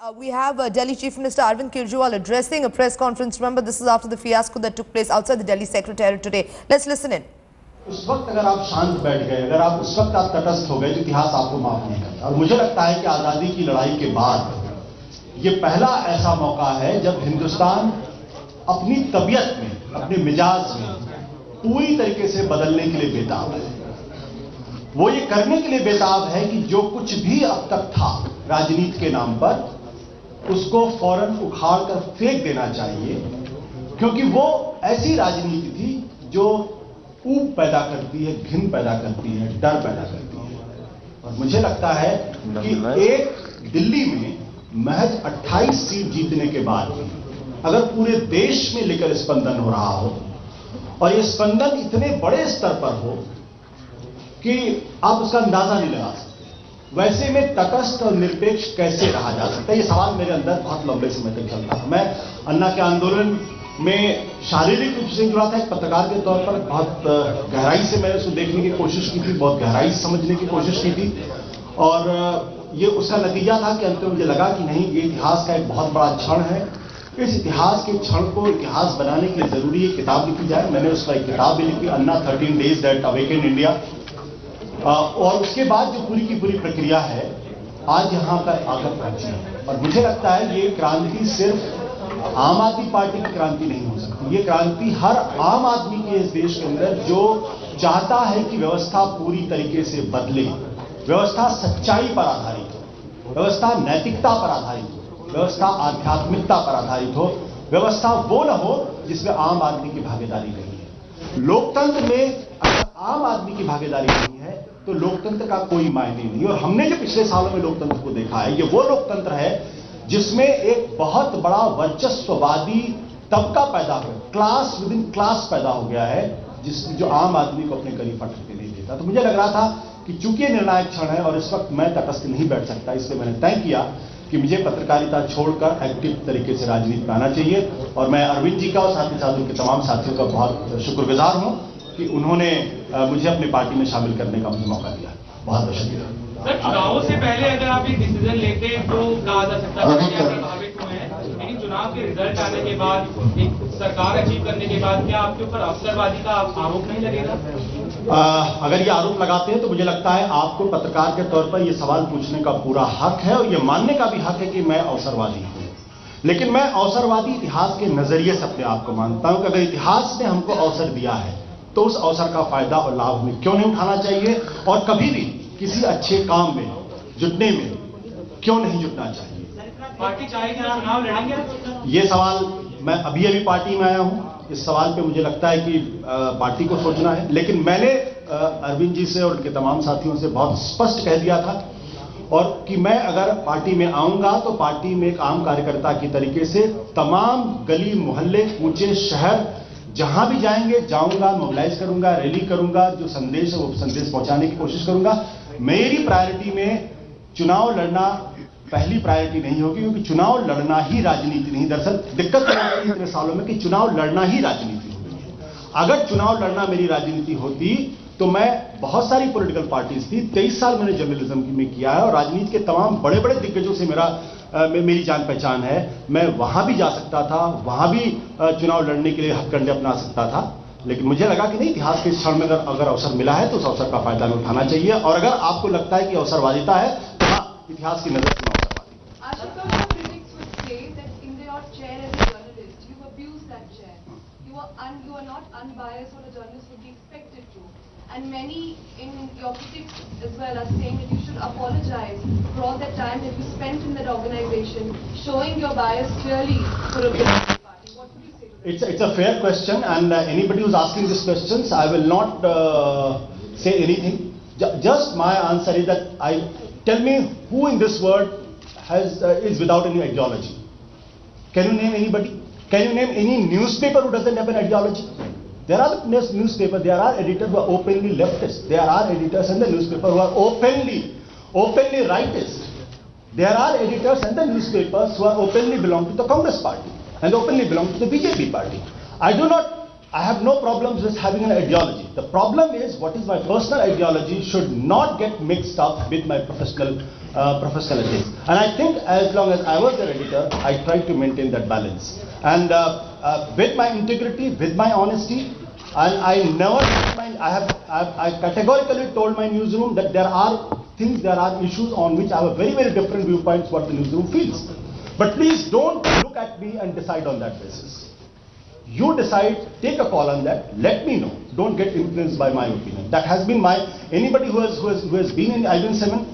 We have Delhi Chief Minister Arvind Kejriwal addressing a press conference. Remember, this is after the fiasco that took place outside the Delhi Secretariat today. Let's listen in. उस वक्त अगर आप शांत बैठ गए, अगर आप उस वक्त आप तटस्थ हो गए, तो इतिहास आपको माफ नहीं करता। और मुझे लगता है कि आजादी की लड़ाई के बाद ये पहला ऐसा मौका है जब हिंदुस्तान अपनी तबीयत में, अपने मिजाज में पूरी तरीके से बदलने के लिए बेताब है। वो ये करने के लिए बेताब है कि जो कुछ भी अब तक था राजनीति के नाम पर, उसको फौरन उखाड़ कर फेंक देना चाहिए, क्योंकि वो ऐसी राजनीति थी जो ऊब पैदा करती है, घिन पैदा करती है, डर पैदा करती है। और मुझे लगता है कि एक दिल्ली में महज 28 सीट जीतने के बाद भी अगर पूरे देश में लेकर स्पंदन हो रहा हो और ये स्पंदन इतने बड़े स्तर पर हो कि आप उसका अंदाजा नहीं लगा सकते, वैसे में तटस्थ और निरपेक्ष कैसे रहा जा सकता है, ये सवाल मेरे अंदर बहुत लंबे समय तक चलता था। मैं अन्ना के आंदोलन में शारीरिक रूप से जुड़ा था, एक पत्रकार के तौर पर बहुत गहराई से मैंने उसको देखने की कोशिश की थी, बहुत गहराई से समझने की कोशिश की थी, और ये उसका नतीजा था कि अंत में मुझे लगा कि नहीं, ये इतिहास का एक बहुत बड़ा क्षण है। इस इतिहास के क्षण को इतिहास बनाने के लिए जरूरी है किताब लिखी जाए। मैंने उसका एक किताब भी लिखी, अन्ना 13 डेज दैट अवेकेंड इंडिया, और उसके बाद जो पूरी की पूरी प्रक्रिया है आज यहां पर आकर पहुंची है। और मुझे लगता है ये क्रांति सिर्फ आम आदमी पार्टी की क्रांति नहीं हो सकती, ये क्रांति हर आम आदमी के इस देश के अंदर जो चाहता है कि व्यवस्था पूरी तरीके से बदले, व्यवस्था सच्चाई पर आधारित हो, व्यवस्था नैतिकता पर आधारित हो, व्यवस्था आध्यात्मिकता पर आधारित हो, व्यवस्था वो न हो जिसमें आम आदमी की भागीदारी नहीं है। लोकतंत्र में अगर आम आदमी की भागीदारी नहीं है तो लोकतंत्र का कोई मायने नहीं। और हमने जो पिछले सालों में लोकतंत्र को देखा है, ये वो लोकतंत्र है जिसमें एक बहुत बड़ा वर्चस्ववादी तबका पैदा हो, क्लास विद इन क्लास पैदा हो गया है, जो आम आदमी को अपने करीब फटकते नहीं देता। तो मुझे लग रहा था कि चूंकि निर्णायक क्षण है और इस वक्त मैं तटस्थ नहीं बैठ सकता, इसलिए मैंने तय किया कि मुझे पत्रकारिता छोड़कर एक्टिव तरीके से राजनीति में आना चाहिए। और मैं अरविंद जी का और साथ ही साथ उनके तमाम साथियों का बहुत शुक्रगुजार हूं कि उन्होंने मुझे अपनी पार्टी में शामिल करने का मुझे मौका दिया। बहुत बहुत शुक्रिया। सर, चुनावों से पहले अगर आप ये डिसीजन लेते तो कहा जा सकता है कि आप प्रभावित हुए हैं, लेकिन चुनाव के रिजल्ट आने के बाद, एक सरकार अचीव करने के बाद, क्या आपके ऊपर अवसरवादी का आरोप नहीं लगेगा? अगर ये आरोप लगाते हैं तो मुझे लगता है आपको पत्रकार के तौर पर ये सवाल पूछने का पूरा हक है और ये मानने का भी हक है कि मैं अवसरवादी हूं। लेकिन मैं अवसरवादी इतिहास के नजरिए से अपने आप को मानता हूं कि अगर इतिहास ने हमको अवसर दिया है तो उस अवसर का फायदा और लाभ में क्यों नहीं उठाना चाहिए, और कभी भी किसी अच्छे काम में जुटने में क्यों नहीं जुटना चाहिए। पार्टी चाहेगी आप चुनाव लड़ेंगे? ये सवाल, मैं अभी पार्टी में आया हूं, इस सवाल पे मुझे लगता है कि पार्टी को सोचना है। लेकिन मैंने अरविंद जी से और उनके तमाम साथियों से बहुत स्पष्ट कह दिया था और कि मैं अगर पार्टी में आऊंगा तो पार्टी में एक आम कार्यकर्ता की तरीके से तमाम गली मोहल्ले, कूचे, शहर जहां भी जाएंगे जाऊंगा, मोबिलाइज करूंगा, रैली करूंगा, जो संदेश है वो संदेश पहुंचाने की कोशिश करूंगा। मेरी प्रायोरिटी में चुनाव लड़ना पहली प्रायोरिटी नहीं होगी, क्योंकि चुनाव लड़ना ही राजनीति नहीं। दरअसल दिक्कत इतने सालों में कि चुनाव लड़ना ही राजनीति हो गई है। अगर चुनाव लड़ना मेरी राजनीति होती तो मैं, बहुत सारी पॉलिटिकल पार्टीज थी, 23 साल मैंने जर्नलिज्म में किया है और राजनीति के तमाम बड़े बड़े दिग्गजों से मेरी जान पहचान है। मैं वहां भी जा सकता था, वहां भी चुनाव लड़ने के लिए हथकंडे अपना सकता था। लेकिन मुझे लगा कि नहीं, इतिहास के क्षण में अगर अवसर मिला है तो उस अवसर का फायदा उठाना चाहिए। और अगर आपको लगता है कि अवसरवादिता है तो हाँ, इतिहास की नजर से And many in your critics as well are saying that you should apologize for all that time that you spent in that organization, showing your bias clearly for a political party. What would you say to that? It's a fair question, and anybody who's asking these questions, I will not say anything. Just my answer is that tell me who in this world is without any ideology. Can you name anybody? Can you name any newspaper who doesn't have an ideology? There are newspapers, there are editors who are openly leftist. There are editors in the newspaper who are openly rightist. There are editors in the newspapers who are openly belong to the Congress party and openly belong to the BJP party. I do not I have no problems with having an ideology. The problem is what is my personal ideology should not get mixed up with my professional ethics. And I think as long as I was their editor, I tried to maintain that balance. And with my integrity, with my honesty, and I never, I categorically told my newsroom that there are things, there are issues on which I have very, very different viewpoints what the newsroom feels. But please don't look at me and decide on that basis. You decide, take a call on that, let me know. Don't get influenced by my opinion. That has been my, anybody who has been in IBN 7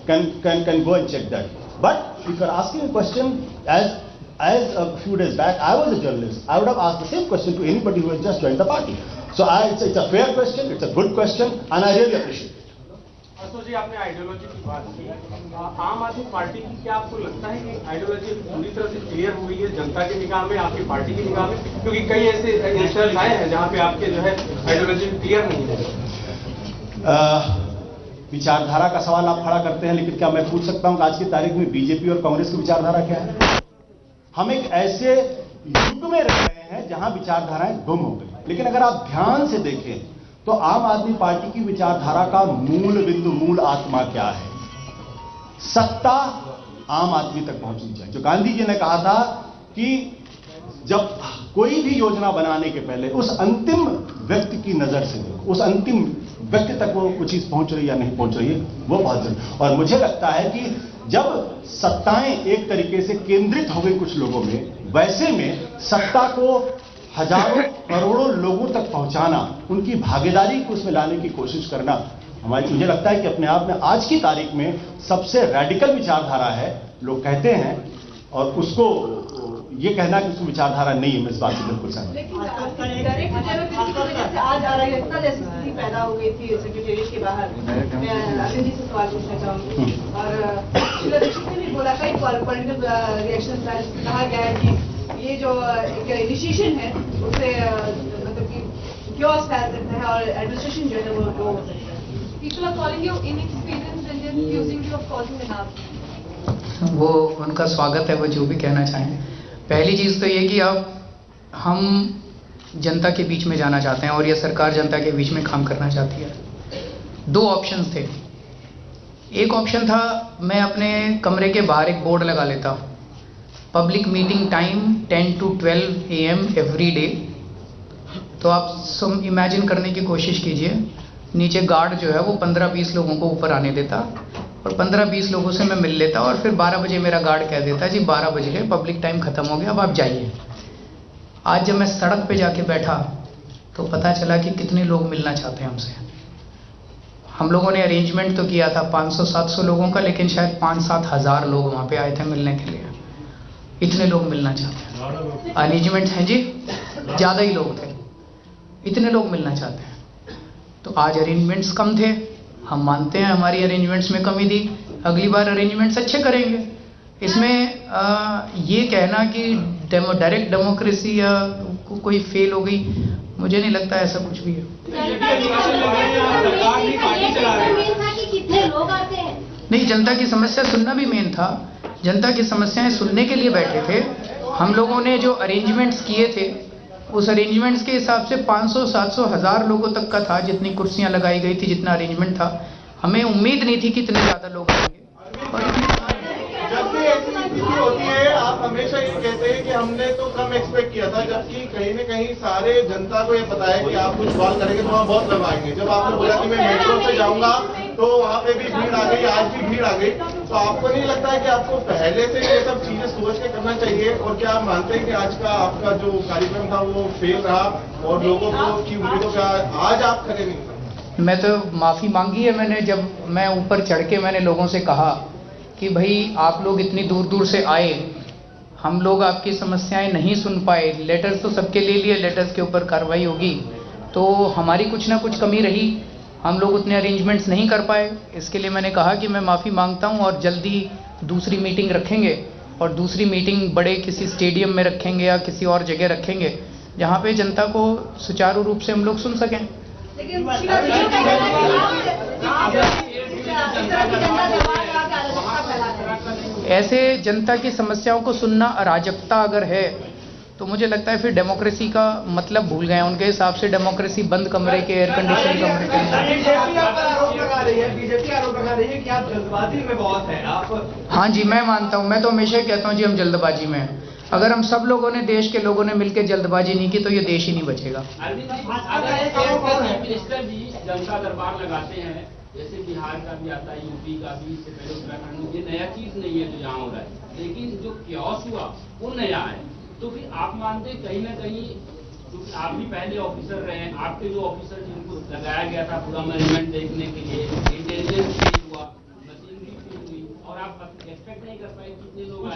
can go and check that. But if you're asking a question, as a few days back, I was a journalist, I would have asked the same question to anybody who has just joined the party. So it's a fair question, it's a good question, and I really appreciate it. Ashok जी, आपने ideology की बात की। आम आदमी party की क्या आपको लगता है कि आइडियोलॉजी पूरी तरह से क्लियर हुई है जनता की निगाह में, आपकी पार्टी की निगाह में? क्योंकि कई ऐसे इंस्टेंस आए हैं जहां पे आपके जो है आइडियोलॉजी क्लियर नहीं है। विचारधारा का सवाल आप खड़ा करते हैं, लेकिन क्या मैं पूछ सकता हूं कि आज की तारीख में बीजेपी और कांग्रेस की विचारधारा क्या है? हम एक ऐसे युग में रह रहे हैं जहां विचारधाराएं गुम हो गई। लेकिन अगर आप ध्यान से देखें तो आम आदमी पार्टी की विचारधारा का मूल बिंदु, मूल आत्मा क्या है? सत्ता आम आदमी तक पहुंचनी चाहिए। जो गांधी जी ने कहा था कि जब कोई भी योजना बनाने के पहले उस अंतिम व्यक्ति की नजर से देखो, उस अंतिम व्यक्ति तक वो चीज पहुंच रही है या नहीं पहुंच रही है, वो बहुत जरूरी। और मुझे लगता है कि जब सत्ताएं एक तरीके से केंद्रित हो गई कुछ लोगों में, वैसे में सत्ता को हजारों करोड़ों लोगों तक पहुंचाना, उनकी भागीदारी को उसमें लाने की कोशिश करना, मुझे लगता है कि अपने आप में आज की तारीख में सबसे रैडिकल विचारधारा है। लोग कहते हैं और उसको ये कहना कि उसकी विचारधारा नहीं है, मैं इस बात से बिल्कुल सहमत हूं। आज आ रही घटना जैसी स्थिति पैदा हो गई थी सेक्रेटेरिएट के बाहर, मैं अरविंद जी से सवाल पूछना चाहूंगी। और शीला दीक्षित ने भी बोला, कई पॉलिटिकल रिएक्शन कहा गया है कि ये जो इनिशिएशन है उससे मतलब कि क्योस फैल सकता है और एडमिनिस्ट्रेशन जो है वो हो सकता है। People are calling you inexperienced and then accusing you of causing an army. वो उनका स्वागत है, वो जो भी कहना चाहें। पहली चीज़ तो ये कि अब हम जनता के बीच में जाना चाहते हैं और ये सरकार जनता के बीच में काम करना चाहती है। दो ऑप्शंस थे। एक ऑप्शन था मैं अपने कमरे के बाहर एक बोर्ड लगा लेता, public meeting time 10 to 12 AM every day. तो आप इमेजिन करने की कोशिश कीजिए, नीचे गार्ड जो है वो 15-20 लोगों को ऊपर आने देता और 15-20 लोगों से मैं मिल लेता और फिर 12 बजे मेरा गार्ड कह देता जी 12 बज गए, पब्लिक टाइम खत्म हो गया, अब आप जाइए। आज जब मैं सड़क पे जाके बैठा तो पता चला कि कितने लोग मिलना चाहते हैं हमसे। हम लोगों ने अरेंजमेंट तो किया था 500-700 लोगों का, लेकिन शायद 5-7 हज़ार लोग वहाँ पे आए थे मिलने के लिए। इतने लोग मिलना चाहते हैं। अरेंजमेंट हैं जी, ज़्यादा ही लोग थे, इतने लोग मिलना चाहते हैं। तो आज अरेंजमेंट्स कम थे, हम मानते हैं हमारी अरेंजमेंट्स में कमी थी, अगली बार अरेंजमेंट्स अच्छे करेंगे। इसमें ये कहना कि डायरेक्ट डेमोक्रेसी या कोई फेल हो गई, मुझे नहीं लगता ऐसा कुछ भी है। नहीं, जनता की समस्या सुनना भी मेन था। जनता की समस्याएं सुनने के लिए बैठे थे। हम लोगों ने जो अरेंजमेंट्स किए थे उस अरेंजमेंट्स के हिसाब से 500-700 हज़ार लोगों तक का था, जितनी कुर्सियां लगाई गई थी, जितना अरेंजमेंट था। हमें उम्मीद नहीं थी कि इतने ज़्यादा लोग आएंगे। जब भी ऐसी स्थिति होती है आप हमेशा ये कहते हैं कि हमने तो कम एक्सपेक्ट किया था, जबकि कहीं न कहीं सारे जनता को ये पता है कि आप कुछ कॉल करेंगे तो वहाँ बहुत लोग आएंगे। जब आपने बोला कि मैं मेट्रो से जाऊंगा तो वहाँ पे भी भीड़ आ गई, आज भी भीड़ आ गई। तो आपको नहीं लगता है कि आपको पहले से ये सब चीजें सोच के करना चाहिए? और क्या आप मानते हैं कि आज का आपका जो कार्यक्रम था वो फेल रहा और लोगों को की उम्मीदों का आज आप खड़े नहीं? मैं तो माफ़ी मांगी है मैंने, जब मैं ऊपर चढ़ के मैंने लोगों से कहा कि भाई आप लोग इतनी दूर दूर से आए, हम लोग आपकी समस्याएं नहीं सुन पाए, लेटर्स तो सबके ले लिए, लेटर्स के ऊपर कार्रवाई होगी, तो हमारी कुछ ना कुछ कमी रही, हम लोग उतने अरेंजमेंट्स नहीं कर पाए। इसके लिए मैंने कहा कि मैं माफ़ी मांगता हूं और जल्दी दूसरी मीटिंग रखेंगे और दूसरी मीटिंग बड़े किसी स्टेडियम में रखेंगे या किसी और जगह रखेंगे जहां पे जनता को सुचारू रूप से हम लोग सुन सकें। ऐसे जनता की समस्याओं को सुनना अराजकता अगर है तो मुझे लगता है फिर डेमोक्रेसी का मतलब भूल गए। उनके हिसाब से डेमोक्रेसी बंद कमरे के, एयर कंडीशन कमरे के। बीजेपी आरोप लगा रही है कि आप जल्दबाजी में बहुत हैं। आप हाँ जी, मैं मानता हूँ। मैं तो हमेशा कहता हूँ जी हम जल्दबाजी में हैं। अगर हम सब लोगों ने, देश के लोगों ने मिलकर जल्दबाजी नहीं की तो ये देश ही नहीं बचेगा। मिनिस्टर जी जनता दरबार लगाते हैं, जैसे बिहार का भी आता है, यूपी का भी, इससे पहले उत्तराखंड में, ये नया चीज नहीं है जो यहाँ हो रहा है, लेकिन जो क्योस हुआ वो नया है। तो फिर आप मानते कहीं ना कहीं, क्योंकि आप भी पहले ऑफिसर रहे हैं, आपके जो ऑफिसर जिनको लगाया गया था पूरा मैनेजमेंट देखने के लिए, इंटेलिजेंस फेल हुआ, मशीनरी फेल हुई, और आप एक्सपेक्ट नहीं कर पाए कितने लोग आए।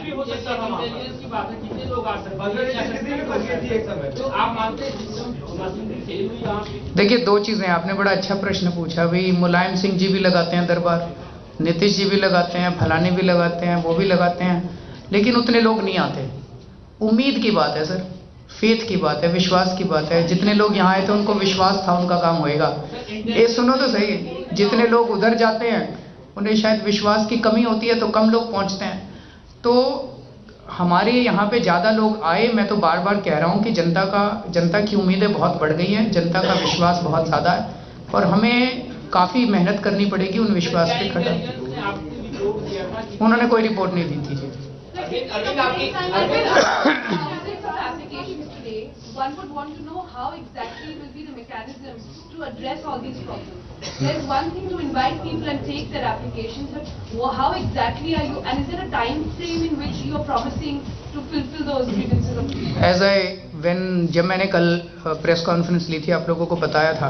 इंटेलिजेंस की बात है, कितने लोग आ सकते हैं, तो आप मानते हैं मशीनरी फेल हुई यहाँ पे? देखिए, दो चीजें, आपने बड़ा अच्छा प्रश्न पूछा। भाई मुलायम सिंह जी भी लगाते हैं दरबार, नीतीश जी भी लगाते हैं, फलाने भी लगाते हैं, वो भी लगाते हैं, लेकिन उतने लोग नहीं आते। उम्मीद की बात है सर, फेथ की बात है, विश्वास की बात है। जितने लोग यहाँ आए थे उनको विश्वास था उनका काम होएगा। ये सुनो तो सही, जितने लोग उधर जाते हैं उन्हें शायद विश्वास की कमी होती है तो कम लोग पहुँचते हैं। तो हमारे यहाँ पे ज़्यादा लोग आए। मैं तो बार बार कह रहा हूँ कि जनता की उम्मीदें बहुत बढ़ गई हैं, जनता का विश्वास बहुत ज़्यादा है, और हमें काफ़ी मेहनत करनी पड़ेगी उन विश्वास पे खड़ा। उन्होंने कोई रिपोर्ट नहीं दी थी जी। One would want to know how exactly will be the mechanisms to address all these problems. There's one thing to invite people and take their applications, but how exactly are you, and is there a time frame in which you are promising to fulfill those grievances of people? जब मैंने कल press conference ली थी, आप लोगों को बताया था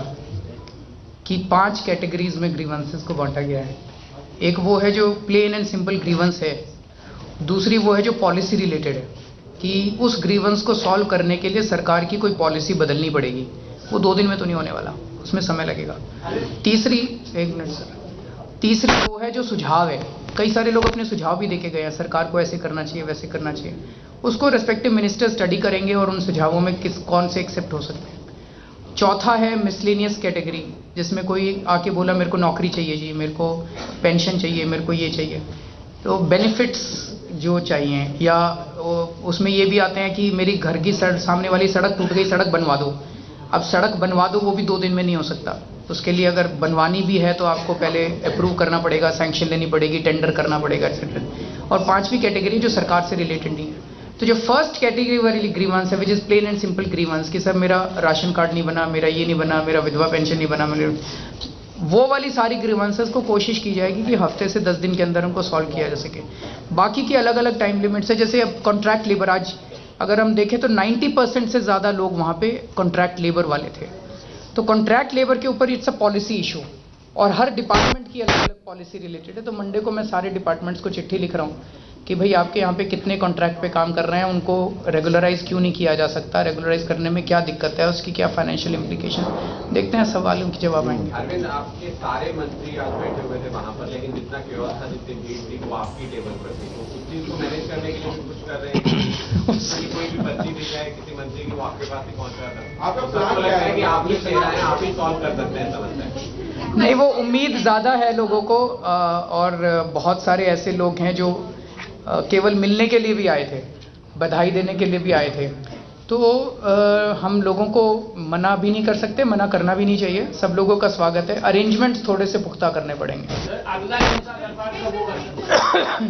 कि 5 कैटेगरीज में ग्रीवेंसेस को बांटा गया है। एक वो है जो प्लेन एंड सिंपल ग्रीवेंस है, दूसरी वो है जो पॉलिसी रिलेटेड है कि उस ग्रीवेंस को सॉल्व करने के लिए सरकार की कोई पॉलिसी बदलनी पड़ेगी। वो 2 दिन में तो नहीं होने वाला, उसमें समय लगेगा। तीसरी, एक मिनट सर, तीसरी वो है जो सुझाव है। कई सारे लोग अपने सुझाव भी देके गए हैं, सरकार को ऐसे करना चाहिए, वैसे करना चाहिए। उसको रेस्पेक्टिव मिनिस्टर स्टडी करेंगे और उन सुझावों में कौन से एक्सेप्ट हो सकते हैं। चौथा है मिसलेनियस कैटेगरी, जिसमें कोई आके बोला मेरे को नौकरी चाहिए जी, मेरे को पेंशन चाहिए, मेरे को ये चाहिए, तो बेनिफिट्स जो चाहिए, या उसमें ये भी आते हैं कि मेरी घर की सामने वाली सड़क टूट गई, सड़क बनवा दो। अब सड़क बनवा दो, वो भी 2 दिन में नहीं हो सकता। उसके लिए अगर बनवानी भी है तो आपको पहले अप्रूव करना पड़ेगा, सैंक्शन लेनी पड़ेगी, टेंडर करना पड़ेगा, एक्सेट्रा। और 5वीं कैटेगरी जो सरकार से रिलेटेड नहीं है। तो जो फर्स्ट कैटेगरी वाली ग्रीवेंस है, which is plain and simple grievance, कि सर मेरा राशन कार्ड नहीं बना, मेरा ये नहीं बना, मेरा विधवा पेंशन नहीं बना, मेरे वो वाली सारी ग्रीवेंसेस को कोशिश की जाएगी कि हफ्ते से 10 दिन के अंदर उनको सॉल्व किया जा सके। बाकी की अलग अलग टाइम लिमिट्स है। जैसे अब कॉन्ट्रैक्ट लेबर, आज अगर हम देखें तो 90% से ज़्यादा लोग वहाँ पे कॉन्ट्रैक्ट लेबर वाले थे। तो कॉन्ट्रैक्ट लेबर के ऊपर इट्स अ पॉलिसी इशू, और हर डिपार्टमेंट की अलग अलग पॉलिसी रिलेटेड है। तो मंडे को मैं सारे डिपार्टमेंट्स को चिट्ठी लिख रहा हूँ कि भाई आपके यहाँ पे कितने कॉन्ट्रैक्ट पे काम कर रहे हैं, उनको रेगुलराइज क्यों नहीं किया जा सकता, रेगुलराइज करने में क्या दिक्कत है, उसकी क्या फाइनेंशियल इम्प्लीकेशन। देखते हैं, सवालों के जवाब आएंगे। अरविंद, आपके सारे मंत्री आज बैठे हुए थे वहाँ पर, लेकिन जितना क्योस था, जितनी भीड़ थी, वो आपकी टेबल पर थी। तो उस चीज़ को मैनेज करने के लिए कुछ कर रहे हैं कि कोई भी पर्ची दी जाए किसी मंत्री की, वो आपके पास ही पहुँच रहा था। आपको लगता है कि आप ही चेहरा है, आप ही सॉल्व कर सकते हैं, समझते हैं? नहीं, वो उम्मीद ज़्यादा है लोगों को, और बहुत सारे ऐसे लोग हैं जो केवल मिलने के लिए भी आए थे, बधाई देने के लिए भी आए थे। तो हम लोगों को मना भी नहीं कर सकते, मना करना भी नहीं चाहिए। सब लोगों का स्वागत है। अरेंजमेंट्स थोड़े से पुख्ता करने पड़ेंगे।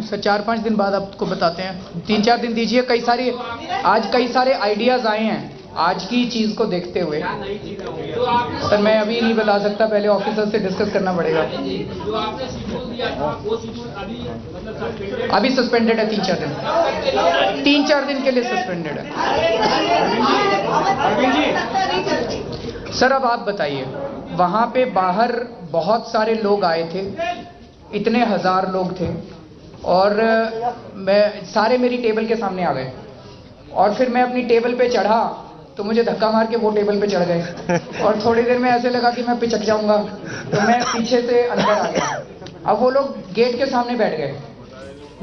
सर 4-5 दिन बाद आपको बताते हैं, 3-4 दिन दीजिए। आज कई सारे आइडियाज़ आए हैं आज की चीज़ को देखते हुए। सर मैं अभी नहीं बता सकता, पहले ऑफिसर से डिस्कस करना पड़ेगा। अभी सस्पेंडेड है 3-4 दिन के लिए सस्पेंडेड है। सर अब आप बताइए, वहाँ पे बाहर बहुत सारे लोग आए थे, इतने 1000 लोग थे, और सारे मेरी टेबल के सामने आ गए, और फिर मैं अपनी टेबल पे चढ़ा तो मुझे धक्का मार के वो टेबल पे चढ़ गए, और थोड़ी देर में ऐसे लगा कि मैं पिचक जाऊंगा, तो मैं पीछे से अंदर आ गया। अब वो लोग गेट के सामने बैठ गए।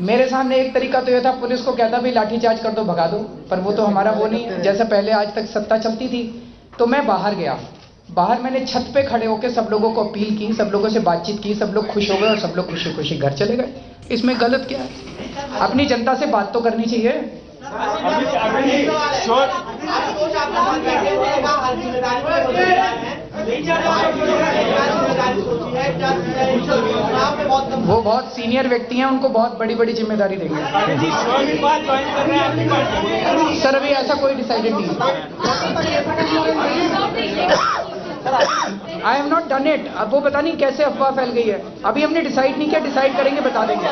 मेरे सामने एक तरीका तो ये था, पुलिस को कहता भाई लाठीचार्ज कर दो, भगा दो, पर वो तो हमारा वो नहीं, जैसे पहले आज तक सत्ता चलती थी। तो मैं बाहर गया, बाहर मैंने छत पे खड़े होकर सब लोगों को अपील की, सब लोगों से बातचीत की, सब लोग खुश हो गए और सब लोग खुशी खुशी घर चले गए। इसमें गलत क्या है? अपनी जनता से बात तो करनी चाहिए। वो बहुत सीनियर व्यक्ति हैं, उनको बहुत बड़ी बड़ी जिम्मेदारी देंगे। सर अभी ऐसा कोई डिसाइडेड नहीं है। I have not done it. अब वो पता नहीं कैसे अफवाह फैल गई है। अभी हमने डिसाइड नहीं किया, डिसाइड करेंगे बता देंगे।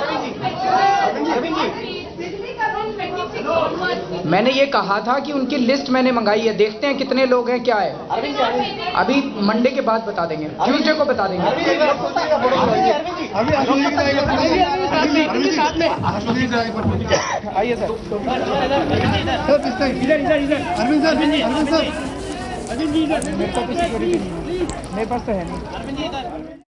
मैंने ये कहा था कि उनकी लिस्ट मैंने मंगाई है, देखते हैं कितने लोग हैं, क्या है। अभी मंडे के बाद बता देंगे, ट्यूसडे को बता देंगे। आइए सर। मेरे पास तो है नहीं।